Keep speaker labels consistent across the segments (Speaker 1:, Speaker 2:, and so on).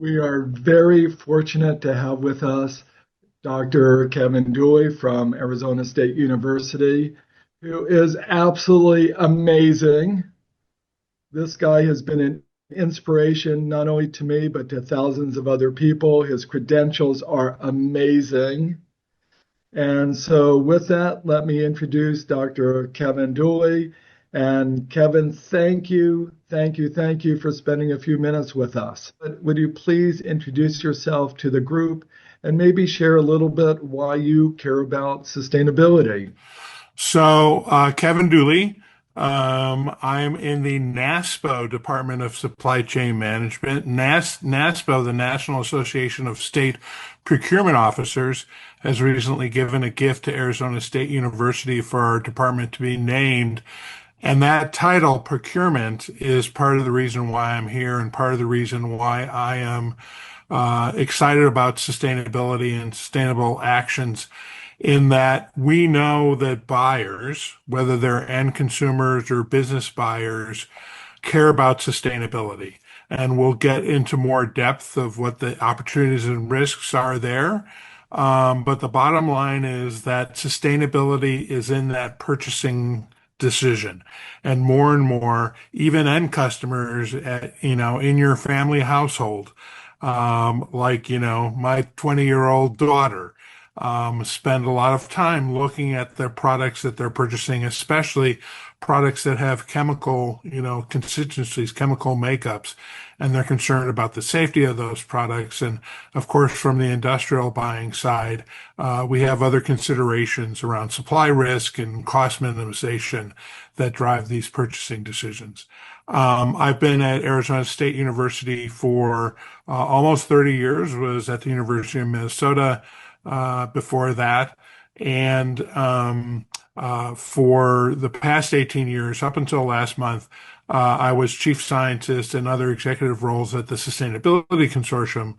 Speaker 1: We are very fortunate to have with us Dr. Kevin Dooley from Arizona State University, who is absolutely amazing. This guy has been an inspiration not only to me, but to thousands of other people. His credentials are amazing. And so, with that, let me introduce Dr. Kevin Dooley. And Kevin, thank you for spending a few minutes with us. But would you please introduce yourself to the group and maybe share a little bit why you care about sustainability?
Speaker 2: Kevin Dooley, I'm in the NASPO Department of Supply Chain Management. NASPO, the National Association of State Procurement Officers, has recently given a gift to Arizona State University for our department to be named. And that title, procurement, is part of the reason why I'm here and part of the reason why I am excited about sustainability and sustainable actions, in that we know that buyers, whether they're end consumers or business buyers, care about sustainability. And we'll get into more depth of what the opportunities and risks are there. But the bottom line is that sustainability is in that purchasing decision. And more, even end customers, in your family household, my 20-year-old daughter, spend a lot of time looking at their products that they're purchasing, especially products that have chemical, constituencies, chemical makeups, and they're concerned about the safety of those products. And of course, from the industrial buying side, we have other considerations around supply risk and cost minimization that drive these purchasing decisions. I've been at Arizona State University for almost 30 years, was at the University of Minnesota before that. And for the past 18 years, up until last month, I was chief scientist and other executive roles at the Sustainability Consortium,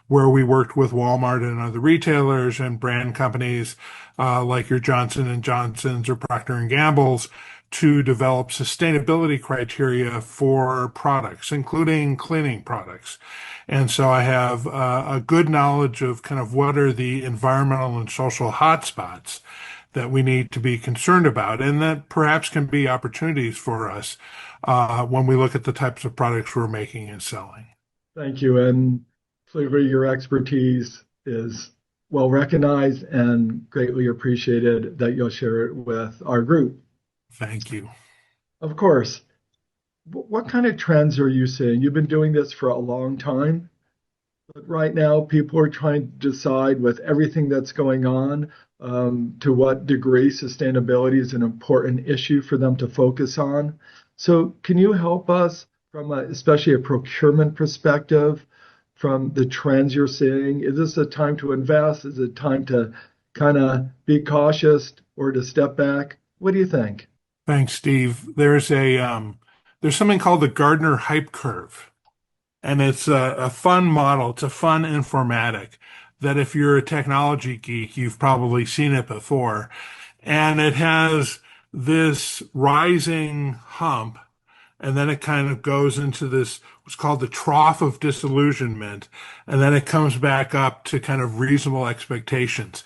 Speaker 2: where we worked with Walmart and other retailers and brand companies like your Johnson and Johnsons or Procter and Gamble's to develop sustainability criteria for products, including cleaning products. And so I have a good knowledge of kind of what are the environmental and social hotspots that we need to be concerned about, and that perhaps can be opportunities for us when we look at the types of products we're making and selling.
Speaker 1: Thank you. And clearly, your expertise is well recognized and greatly appreciated that you'll share it with our group.
Speaker 2: Thank you.
Speaker 1: Of course. What kind of trends are you seeing? You've been doing this for a long time, but right now people are trying to decide with everything that's going on to what degree sustainability is an important issue for them to focus on. So can you help us from especially a procurement perspective, from the trends you're seeing? Is this a time to invest? Is it time to kind of be cautious or to step back? What do you think?
Speaker 2: Thanks, Steve. There's something called the Gartner Hype Curve, and it's a fun model. It's a fun informatic that if you're a technology geek, you've probably seen it before. And it has this rising hump, and then it kind of goes into this, what's called the trough of disillusionment, and then it comes back up to kind of reasonable expectations.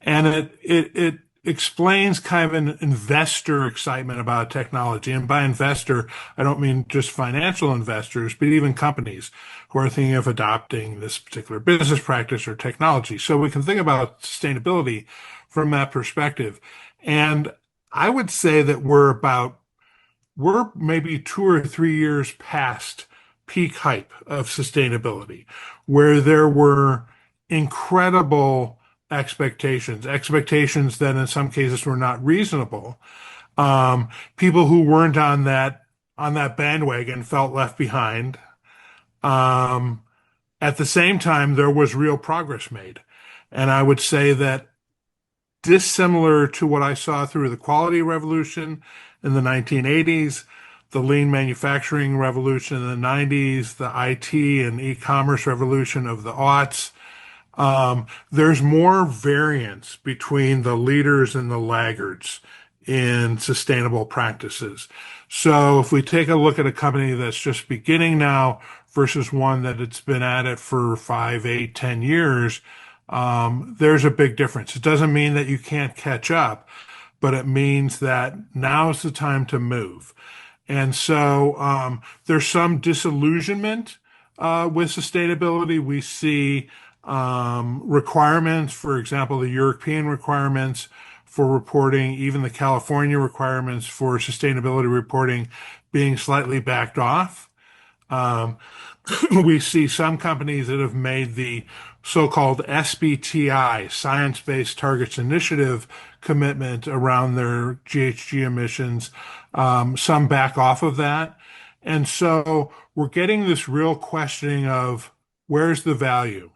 Speaker 2: And it explains kind of an investor excitement about technology. And by investor, I don't mean just financial investors, but even companies who are thinking of adopting this particular business practice or technology. So we can think about sustainability from that perspective. And I would say that we're maybe 2 or 3 years past peak hype of sustainability, where there were incredible expectations that in some cases were not reasonable. People who weren't on that bandwagon felt left behind. At the same time, there was real progress made. And I would say that dissimilar to what I saw through the quality revolution in the 1980s, the lean manufacturing revolution in the 90s, the IT and e-commerce revolution of the aughts, there's more variance between the leaders and the laggards in sustainable practices. So if we take a look at a company that's just beginning now versus one that it's been at it for 5, 8, 10 years, there's a big difference. It doesn't mean that you can't catch up, but it means that now's the time to move. And so there's some disillusionment with sustainability. We see requirements, for example, the European requirements for reporting, even the California requirements for sustainability reporting being slightly backed off. Um, we see some companies that have made the so-called SBTI, Science-Based Targets Initiative, commitment around their GHG emissions. Some back off of that. And so we're getting this real questioning of where's the value?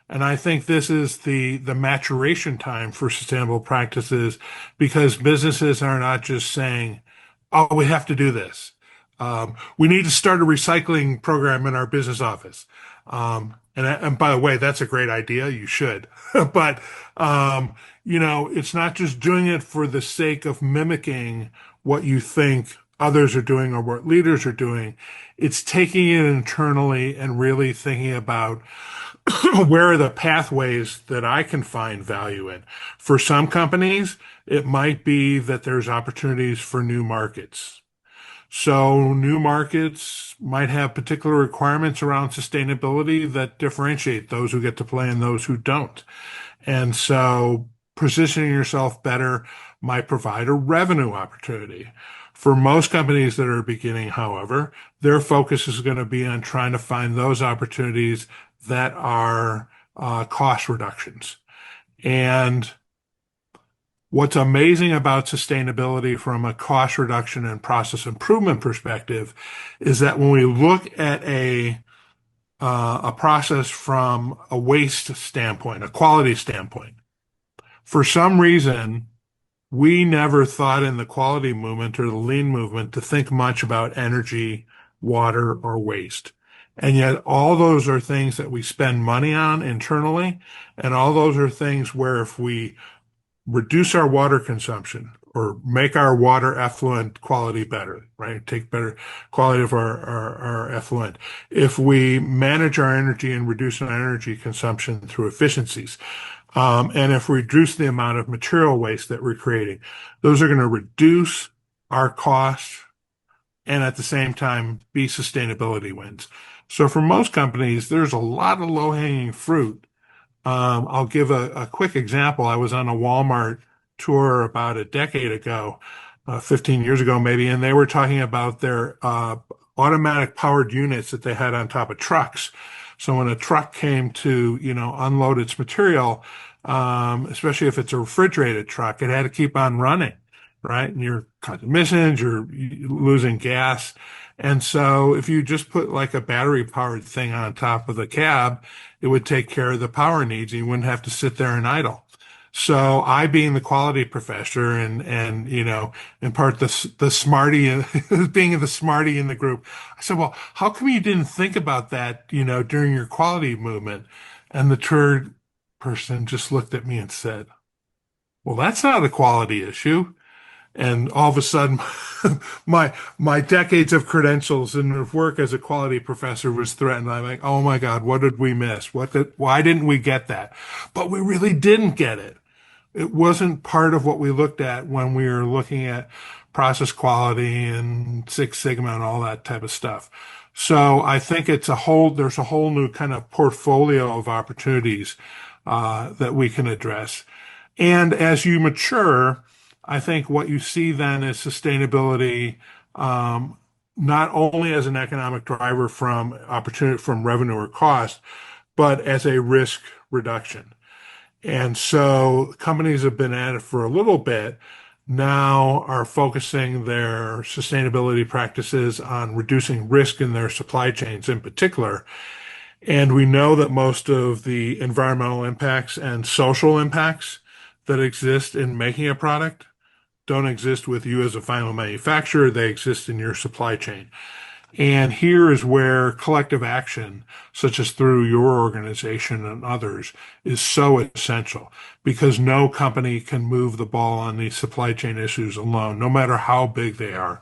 Speaker 2: And I think this is the maturation time for sustainable practices because businesses are not just saying, oh, we have to do this. We need to start a recycling program in our business office. And by the way, that's a great idea. You should. But, it's not just doing it for the sake of mimicking what you think others are doing or what leaders are doing. It's taking it internally and really thinking about where are the pathways that I can find value in. For some companies, it might be that there's opportunities for new markets. So new markets might have particular requirements around sustainability that differentiate those who get to play and those who don't. And so positioning yourself better might provide a revenue opportunity. For most companies that are beginning, however, their focus is going to be on trying to find those opportunities that are cost reductions. And what's amazing about sustainability from a cost reduction and process improvement perspective is that when we look at a process from a waste standpoint, a quality standpoint, for some reason, we never thought in the quality movement or the lean movement to think much about energy, water, or waste. And yet all those are things that we spend money on internally. And all those are things where if we reduce our water consumption or make our water effluent quality better, right? Take better quality of our effluent. If we manage our energy and reduce our energy consumption through efficiencies, and if we reduce the amount of material waste that we're creating, those are going to reduce our costs and at the same time be sustainability wins. So for most companies, there's a lot of low-hanging fruit. I'll give a quick example. I was on a Walmart tour about a decade ago, 15 years ago maybe, and they were talking about their automatic powered units that they had on top of trucks. So when a truck came to, unload its material, especially if it's a refrigerated truck, it had to keep on running, right? And you're cutting emissions, you're losing gas. And so if you just put like a battery powered thing on top of the cab, it would take care of the power needs and you wouldn't have to sit there and idle. So I, being the quality professor and in part the smarty, being the smarty in the group, I said, well, how come you didn't think about that, during your quality movement? And the tour person just looked at me and said, well, that's not a quality issue. And all of a sudden, my decades of credentials and of work as a quality professor was threatened. I'm like, oh my God, what did we miss? Why didn't we get that? But we really didn't get it. It wasn't part of what we looked at when we were looking at process quality and Six Sigma and all that type of stuff. So I think there's a whole new kind of portfolio of opportunities that we can address. And as you mature, I think what you see then is sustainability, not only as an economic driver from opportunity, from revenue or cost, but as a risk reduction. And so companies have been at it for a little bit, now are focusing their sustainability practices on reducing risk in their supply chains in particular. And we know that most of the environmental impacts and social impacts that exist in making a product don't exist with you as a final manufacturer. They exist in your supply chain. And here is where collective action, such as through your organization and others, is so essential because no company can move the ball on these supply chain issues alone, no matter how big they are.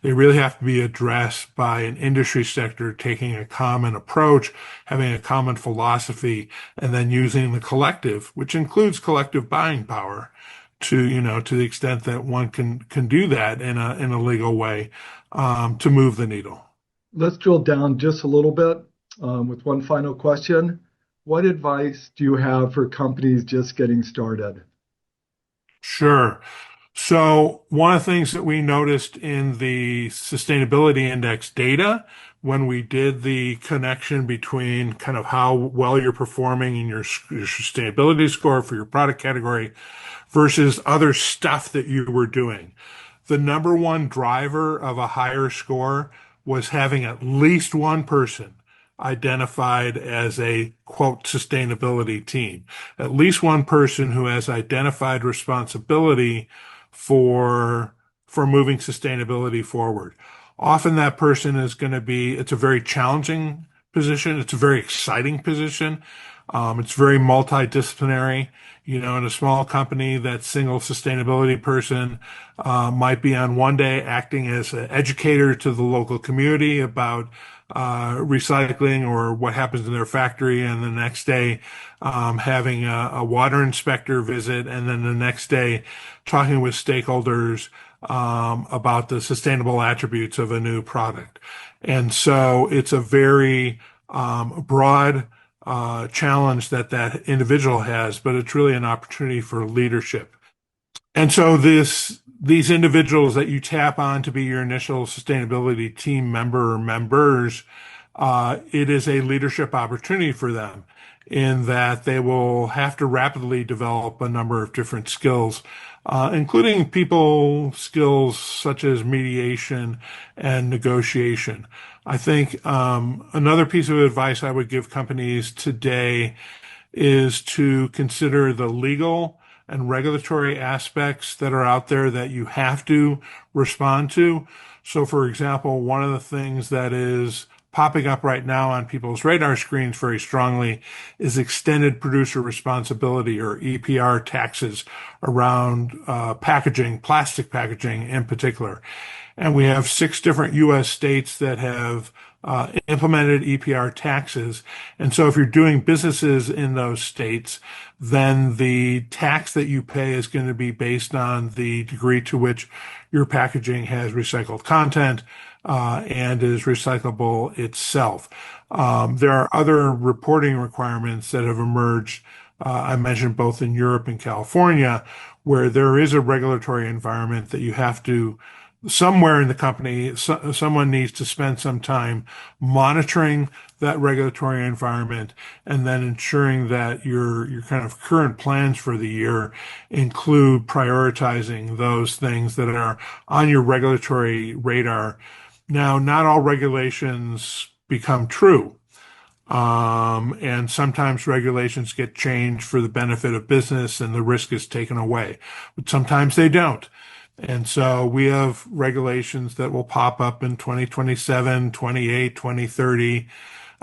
Speaker 2: They really have to be addressed by an industry sector taking a common approach, having a common philosophy, and then using the collective, which includes collective buying power, to the extent that one can do that in a legal way, to move the needle.
Speaker 1: Let's drill down just a little bit with one final question. What advice do you have for companies just getting started?
Speaker 2: Sure. So one of the things that we noticed in the sustainability index data when we did the connection between kind of how well you're performing in your sustainability score for your product category versus other stuff that you were doing. The number one driver of a higher score was having at least one person identified as a quote sustainability team. At least one person who has identified responsibility for moving sustainability forward. Often that person is going to be, it's a very challenging position. It's a very exciting position. It's very multidisciplinary. In a small company, that single sustainability person might be on one day acting as an educator to the local community about recycling or what happens in their factory, and the next day having a water inspector visit, and then the next day talking with stakeholders about the sustainable attributes of a new product. And so it's a very broad challenge that individual has, but it's really an opportunity for leadership. And so these individuals that you tap on to be your initial sustainability team member or members, it is a leadership opportunity for them in that they will have to rapidly develop a number of different skills, including people skills such as mediation and negotiation. I think another piece of advice I would give companies today is to consider the legal and regulatory aspects that are out there that you have to respond to. So, for example, one of the things that is popping up right now on people's radar screens very strongly is extended producer responsibility, or EPR taxes, around packaging, plastic packaging in particular. And we have 6 different U.S. states that have implemented EPR taxes. And so if you're doing businesses in those states, then the tax that you pay is going to be based on the degree to which your packaging has recycled content and is recyclable itself. There are other reporting requirements that have emerged. I mentioned both in Europe and California, where there is a regulatory environment that you have to somewhere in the company, someone needs to spend some time monitoring that regulatory environment and then ensuring that your kind of current plans for the year include prioritizing those things that are on your regulatory radar. Now, not all regulations become true. And sometimes regulations get changed for the benefit of business and the risk is taken away, but sometimes they don't. And so we have regulations that will pop up in 2027, 28, 2030,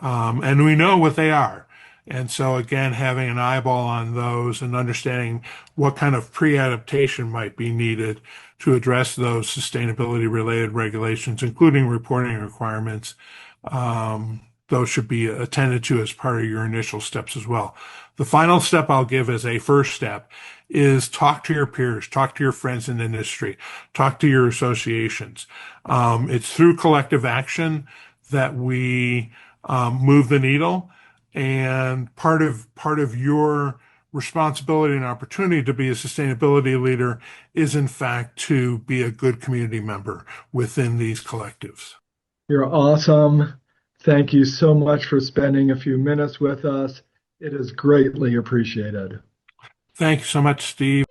Speaker 2: and we know what they are. And so again, having an eyeball on those and understanding what kind of pre-adaptation might be needed to address those sustainability related regulations, including reporting requirements, those should be attended to as part of your initial steps as well. The final step I'll give as a first step is talk to your peers, talk to your friends in the industry, talk to your associations. It's through collective action that we move the needle, and part of your responsibility and opportunity to be a sustainability leader is in fact to be a good community member within these collectives.
Speaker 1: You're awesome. Thank you so much for spending a few minutes with us. It is greatly appreciated.
Speaker 2: Thank you so much, Steve.